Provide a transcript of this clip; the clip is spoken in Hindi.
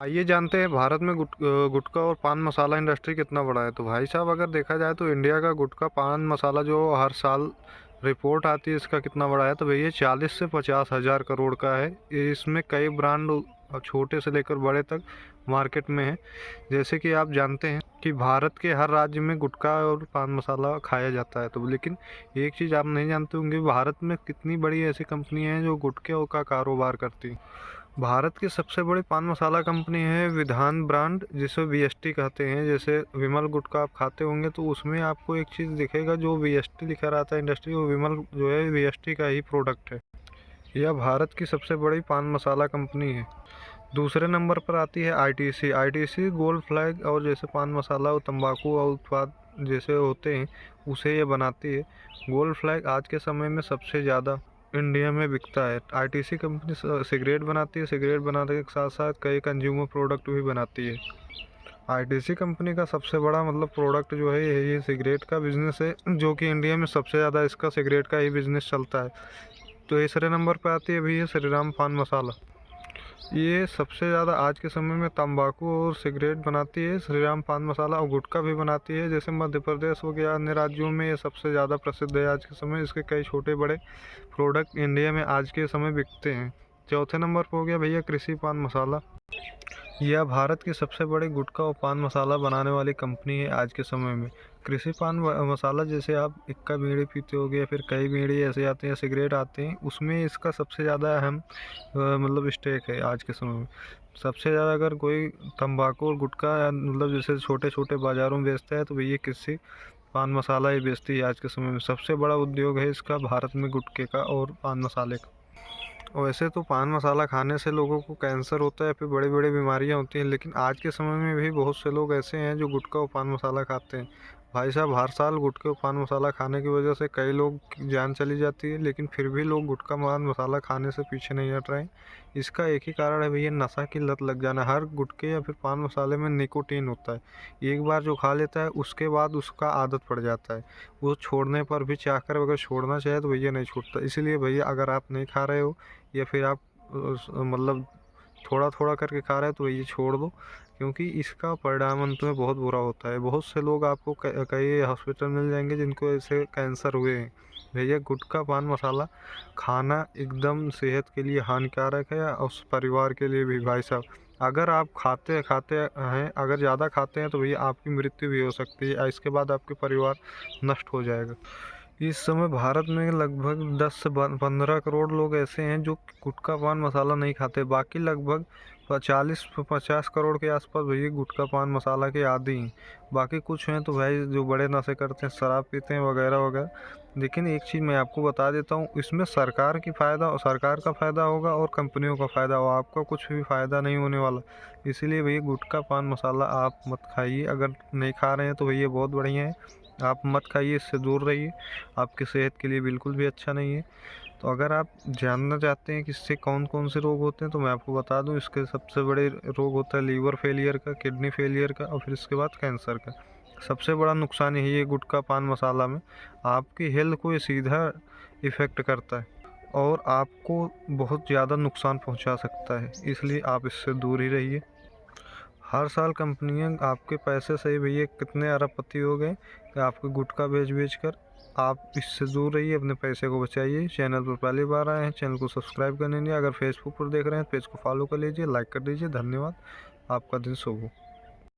आइए जानते हैं भारत में गुटखा और पान मसाला इंडस्ट्री कितना बड़ा है। तो भाई साहब, अगर देखा जाए तो इंडिया का गुटखा पान मसाला जो हर साल रिपोर्ट आती है इसका कितना बड़ा है, तो भैया 40 से 50 हज़ार करोड़ का है। इसमें कई ब्रांड छोटे से लेकर बड़े तक मार्केट में है। जैसे कि आप जानते हैं कि भारत के हर राज्य में गुटखा और पान मसाला खाया जाता है। तो लेकिन एक चीज़ आप नहीं जानते होंगे, भारत में कितनी बड़ी ऐसी कंपनियां हैं जो गुटखे का कारोबार करती हैं। भारत की सबसे बड़ी पान मसाला कंपनी है विधान ब्रांड, जिसे वीएसटी कहते हैं। जैसे विमल गुटखा आप खाते होंगे तो उसमें आपको एक चीज़ दिखेगा, जो वीएसटी लिखा रहता है इंडस्ट्री, वो विमल जो है वीएसटी का ही प्रोडक्ट है। यह भारत की सबसे बड़ी पान मसाला कंपनी है। दूसरे नंबर पर आती है आईटीसी। आईटीसी गोल्ड फ्लैग और जैसे पान मसाला और तंबाकू और उत्पाद जैसे होते हैं उसे ये बनाती है। गोल्ड फ्लैग आज के समय में सबसे ज़्यादा इंडिया में बिकता है। आईटीसी कंपनी सिगरेट बनाती है। सिगरेट बनाने के साथ साथ कई कंज्यूमर प्रोडक्ट भी बनाती है। आईटीसी कंपनी का सबसे बड़ा मतलब प्रोडक्ट जो है ये सिगरेट का बिजनेस है, जो कि इंडिया में सबसे ज़्यादा इसका सिगरेट का ही बिजनेस चलता है। तो तीसरे नंबर पर आती है भैया श्रीराम पान मसाला। ये सबसे ज़्यादा आज के समय में तंबाकू और सिगरेट बनाती है। श्रीराम पान मसाला और गुटखा भी बनाती है। जैसे मध्य प्रदेश हो गया, अन्य राज्यों में ये सबसे ज़्यादा प्रसिद्ध है आज के समय। इसके कई छोटे बड़े प्रोडक्ट इंडिया में आज के समय बिकते हैं। चौथे नंबर पर हो गया भैया कृषि पान मसाला। यह भारत की सबसे बड़ी गुटखा और पान मसाला बनाने वाली कंपनी है आज के समय में। कृषि पान मसाला, जैसे आप इक्का बीड़ी पीते होगे या फिर कई बीड़ी ऐसे आते हैं, सिगरेट आते हैं, उसमें इसका सबसे ज़्यादा अहम मतलब स्टेक है आज के समय में। सबसे ज़्यादा अगर कोई तंबाकू और गुटखा मतलब जैसे छोटे छोटे बाज़ारों में बेचता है तो ये कृषि पान मसाला ही बेचती है आज के समय में। सबसे बड़ा उद्योग है इसका भारत में गुटखे का और पान मसाले का। वैसे तो पान मसाला खाने से लोगों को कैंसर होता है, फिर बड़ी बड़ी बीमारियां होती हैं, लेकिन आज के समय में भी बहुत से लोग ऐसे हैं जो गुटखा और पान मसाला खाते हैं। भाई साहब, हर साल गुटखे और पान मसाला खाने की वजह से कई लोग की जान चली जाती है, लेकिन फिर भी लोग गुटखा पान मसाला खाने से पीछे नहीं हट रहे हैं। इसका एक ही कारण है भैया, नशा की लत लग जाना। हर गुटखे या फिर पान मसाले में निकोटीन होता है। एक बार जो खा लेता है उसके बाद उसका आदत पड़ जाता है। वो छोड़ने पर भी चाहकर अगर छोड़ना चाहे तो भैया नहीं छूटता। इसलिए भैया, अगर आप नहीं खा रहे हो या फिर आप मतलब थोड़ा थोड़ा करके खा रहे हैं तो ये छोड़ दो, क्योंकि इसका परिणाम अंत में बहुत बुरा होता है। बहुत से लोग आपको कई हॉस्पिटल मिल जाएंगे जिनको ऐसे कैंसर हुए हैं। भैया, गुटखा पान मसाला खाना एकदम सेहत के लिए हानिकारक है और उस परिवार के लिए भी। भाई साहब, अगर आप खाते हैं, अगर ज़्यादा खाते हैं तो भैया आपकी मृत्यु भी हो सकती है। इसके बाद आपके परिवार नष्ट हो जाएगा। इस समय भारत में लगभग 10 से 15 करोड़ लोग ऐसे हैं जो गुटखा पान मसाला नहीं खाते। बाकी लगभग 40 से 50 करोड़ के आसपास भैया गुटखा पान मसाला के आदी हैं। बाकी कुछ हैं तो भाई जो बड़े नशे करते हैं, शराब पीते हैं वगैरह वगैरह। लेकिन एक चीज़ मैं आपको बता देता हूँ, इसमें सरकार का फ़ायदा होगा और कंपनियों का फ़ायदा होगा। आपका कुछ भी फ़ायदा नहीं होने वाला। इसीलिए भैया गुटखा पान मसाला आप मत खाइए। अगर नहीं खा रहे हैं तो भैया बहुत बढ़िया है, आप मत खाइए, इससे दूर रहिए। आपकी सेहत के लिए बिल्कुल भी अच्छा नहीं है। तो अगर आप जानना चाहते हैं कि इससे कौन कौन से रोग होते हैं तो मैं आपको बता दूं, इसके सबसे बड़े रोग होता है लीवर फेलियर का, किडनी फेलियर का और फिर इसके बाद कैंसर का। सबसे बड़ा नुकसान यही है गुटखा पान मसाला में, आपकी हेल्थ को ये सीधा इफ़ेक्ट करता है और आपको बहुत ज़्यादा नुकसान पहुंचा सकता है। इसलिए आप इससे दूर ही रहिए। हर साल कंपनियां आपके पैसे से ही भैया कितने अरबपति हो गए कि आपको गुटखा बेच बेच कर। आप इससे दूर रहिए, अपने पैसे को बचाइए। चैनल पर पहली बार आए हैं, चैनल को सब्सक्राइब कर लीजिए। अगर फेसबुक पर देख रहे हैं पेज को फॉलो कर लीजिए, लाइक कर दीजिए। धन्यवाद। आपका दिन शुभ हो।